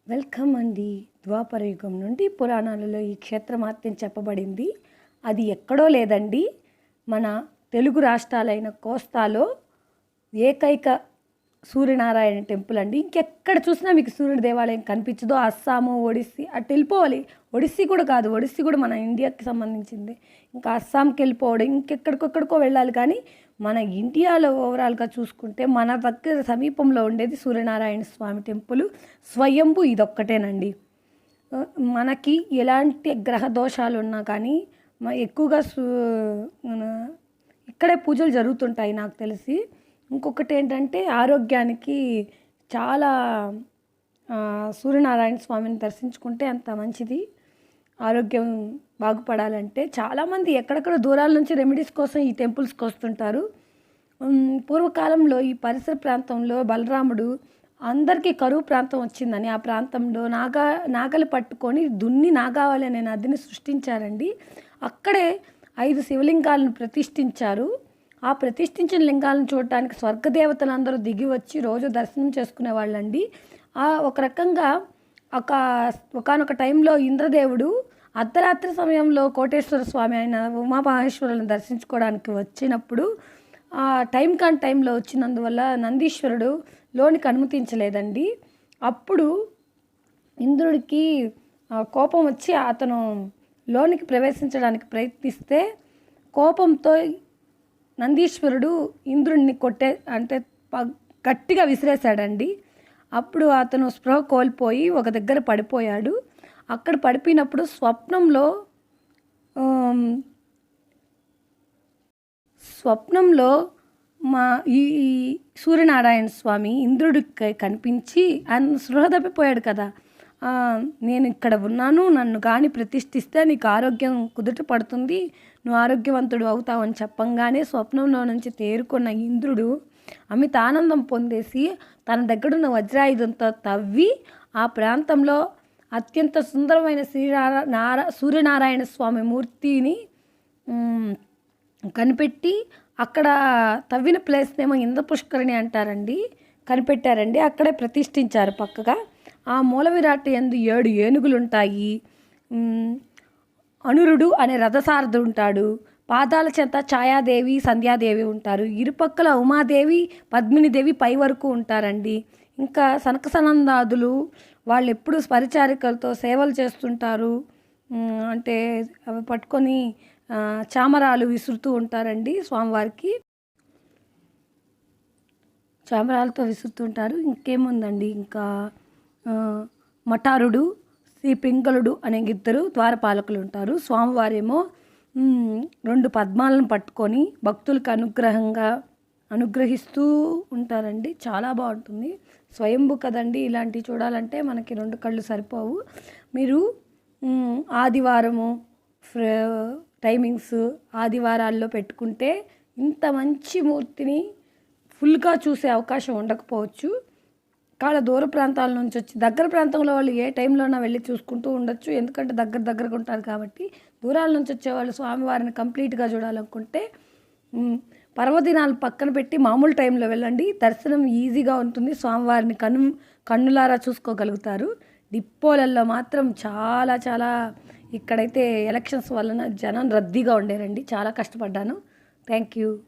Welcome అండి. ద్వాపర యుగం నుండి పురాణాలలో ఈ క్షేత్రమాత్యం చెప్పబడింది. అది ఎక్కడో లేదండి, మన తెలుగు రాష్ట్రాలైన కోస్తాలో ఏకైక సూర్యనారాయణ టెంపుల్ అండి. ఇంకెక్కడ చూసినా మీకు సూర్యుడి దేవాలయం కనిపించదో. అస్సాము, ఒడిస్సీ అటు వెళ్ళిపోవాలి. ఒడిస్సీ కూడా కాదు, ఒడిస్సీ కూడా మన ఇండియాకి సంబంధించింది. ఇంకా అస్సాంకి వెళ్ళిపోవడం, ఇంకెక్కడికొక్కడికో వెళ్ళాలి. కానీ మన ఇండియాలో ఓవరాల్గా చూసుకుంటే మన దగ్గర సమీపంలో ఉండేది సూర్యనారాయణ స్వామి టెంపుల్. స్వయంభూ ఇదొక్కటేనండి. మనకి ఎలాంటి గ్రహ దోషాలు ఉన్నా కానీ ఎక్కువగా ఇక్కడే పూజలు జరుగుతుంటాయి నాకు తెలిసి. ఇంకొకటి ఏంటంటే ఆరోగ్యానికి చాలా సూర్యనారాయణ స్వామిని దర్శించుకుంటే అంత మంచిది. ఆరోగ్యం బాగుపడాలంటే చాలామంది ఎక్కడెక్కడ దూరాల నుంచి రెమెడీస్ కోసం ఈ టెంపుల్స్కి వస్తుంటారు. పూర్వకాలంలో ఈ పరిసర ప్రాంతంలో బలరాముడు అందరికీ కరువు ప్రాంతం వచ్చిందని ఆ ప్రాంతంలో నాగలు పట్టుకొని దున్ని నాగావళి అనే నదిని సృష్టించారండి. అక్కడే 5 శివలింగాలను ప్రతిష్ఠించారు. ఆ ప్రతిష్ఠించిన లింగాలను చూడటానికి స్వర్గదేవతలందరూ దిగి వచ్చి రోజు దర్శనం చేసుకునే వాళ్ళండి. ఒక రకంగా ఒకానొక టైంలో ఇంద్రదేవుడు అర్ధరాత్రి సమయంలో కోటేశ్వర స్వామి అయిన ఉమామహేశ్వరులను దర్శించుకోవడానికి వచ్చినప్పుడు ఆ టైంలో వచ్చినందువల్ల నందీశ్వరుడు లోనికి అనుమతించలేదండి. అప్పుడు ఇంద్రుడికి కోపం వచ్చి అతను లోనికి ప్రవేశించడానికి ప్రయత్నిస్తే కోపంతో నందీశ్వరుడు ఇంద్రుడిని గట్టిగా విసిరేశాడండి. అప్పుడు అతను స్పృహ కోల్పోయి ఒక దగ్గర పడిపోయాడు. అక్కడ పడిపోయినప్పుడు స్వప్నంలో ఈ సూర్యనారాయణ స్వామి ఇంద్రుడికి కనిపించి ఆయన స్పృహ తప్పిపోయాడు కదా, నేను ఇక్కడ ఉన్నాను, నన్ను కానీ ప్రతిష్ఠిస్తే నీకు ఆరోగ్యం కుదుట పడుతుంది, నువ్వు ఆరోగ్యవంతుడు అవుతావు అని చెప్పంగానే స్వప్నంలో నుంచి తేరుకున్న ఇంద్రుడు అమిత ఆనందం పొందేసి తన దగ్గరున్న వజ్రాయుధంతో తవ్వి ఆ ప్రాంతంలో అత్యంత సుందరమైన సూర్యనారాయణ స్వామి మూర్తిని కనిపెట్టి అక్కడ తవ్విన ప్లేస్నేమో ఇంద్రపుష్కరిణి అంటారండి, కనిపెట్టారండి. అక్కడే ప్రతిష్ఠించారు పక్కగా. ఆ మూల విరాట్ యందు 7 ఏనుగులు ఉంటాయి. అనురుడు అనే రథసారథుడు ఉంటాడు. పాదాల చెంత ఛాయాదేవి, సంధ్యాదేవి ఉంటారు. ఇరుపక్కల ఉమాదేవి, పద్మినిదేవి పై వరకు ఉంటారండి. ఇంకా సనకసనందాదులు వాళ్ళు ఎప్పుడు పరిచారికలతో సేవలు చేస్తుంటారు. అంటే అవి పట్టుకొని చామరాలు విసురుతూ ఉంటారండి స్వామివారికి. చామరాలతో విసురుతుంటారు. ఇంకేముందండి, ఇంకా మఠారుడు, శ్రీ పింగళుడు అనే 2 ద్వారపాలకులు ఉంటారు. స్వామివారేమో 2 పద్మాలను పట్టుకొని భక్తులకు అనుగ్రహిస్తూ ఉంటారండి. చాలా బాగుంటుంది. స్వయంభూ కదండి, ఇలాంటివి చూడాలంటే మనకి 2 కళ్ళు సరిపోవు. మీరు ఆదివారము టైమింగ్స్ ఆదివారాల్లో పెట్టుకుంటే ఇంత మంచి మూర్తిని ఫుల్గా చూసే అవకాశం ఉండకపోవచ్చు. చాలా దూర ప్రాంతాల నుంచి వచ్చి దగ్గర ప్రాంతంలో వాళ్ళు ఏ టైంలోనా వెళ్ళి చూసుకుంటూ ఉండొచ్చు, ఎందుకంటే దగ్గరగా ఉంటారు కాబట్టి. దూరాల నుంచి వచ్చేవాళ్ళు స్వామివారిని కంప్లీట్గా చూడాలనుకుంటే పర్వదినాలు పక్కన పెట్టి మామూలు టైంలో వెళ్ళండి. దర్శనం ఈజీగా ఉంటుంది. స్వామివారిని కన్నులారా చూసుకోగలుగుతారు. డిపోలలో మాత్రం చాలా ఇక్కడైతే ఎలక్షన్స్ వలన జనం రద్దీగా ఉండేరండి. చాలా కష్టపడ్డాను. Thank you.